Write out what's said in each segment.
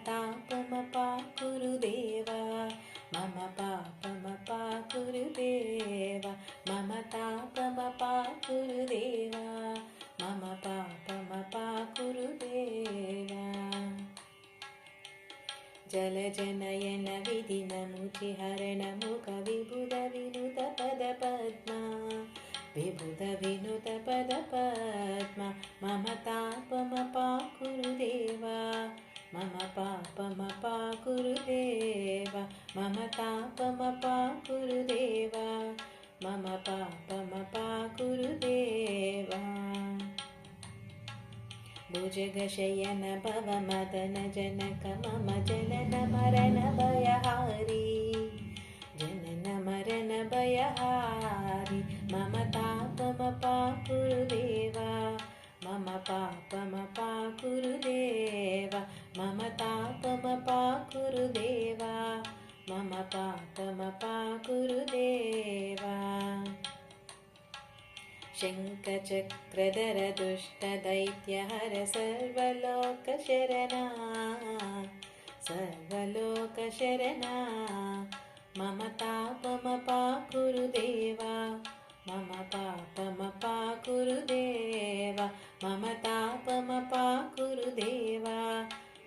तापमपा गुरुदेव मम पापमपा गुरुदेव मम तापमपा गुरुदेव मम पापमपा गुरुदेव जलजनयन विधिनमुचिहरणमुख विबुध विनुत पदपद्मा विबुध विनुत पदपद्मा मम तापमपा गुरुदेव मम पापमपा गुरुदेव मम तापमपा गुरुदेव मम पापमपा गुरुदेव भुजगशयन भवमदन जनक मम जनन मरण भयहारी जनन मरण भयहारी मम तापमपा गुरुदेव मम पापमपा गुरुदेव मम तापमपा गुरुदेव मम पापमपा गुरुदेव शङ्खचक्रधर दुष्टदैत्यहर सर्वलोकशरणा सर्वलोकशरणा मम तापमपा गुरुदेव मम पापमपा गुरुदेव मम तापमपा गुरुदेव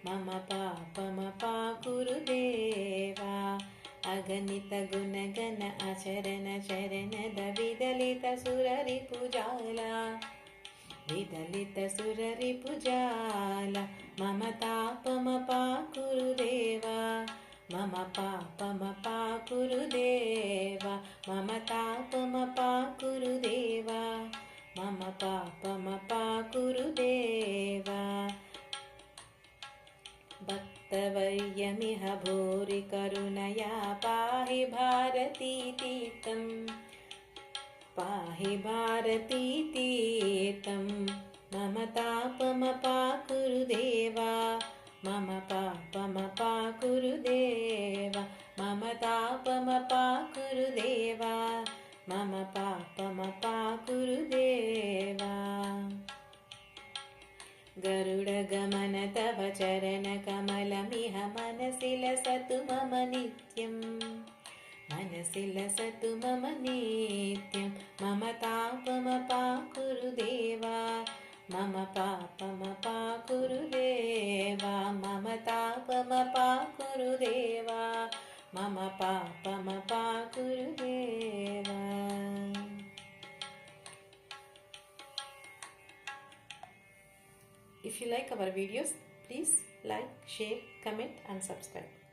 मम पापमपा गुरुदेव अगणित गुणगण आचरण चरणद विदलित सुररिपुजाला विदलित सुररिपुजाला मम तापमपा गुरुदेव मम पापमपा गुरुदेव मम तापमपा गुरुदेव मम पापमपा गुरुदेव भक्तवर्यमिह भूरि करुणया पाहि भारतीतीर्थं पाहि भारतीतीर्थं मम तापमपा गुरुदेव मम पापमपा गुरुदेव मम तापमपा गुरुदेव मम पापमपा गुरुदेव गरुडगमन तव चरणकमलमिह मनसि लसतु मम नित्यं मनसि लसतु मम नित्यं मम तापमपा गुरुदेव मम पापमपा गुरुदेव मम तापमपा गुरुदेव मम पापमपा Gurudev If you like our videos, please like, share, comment and subscribe.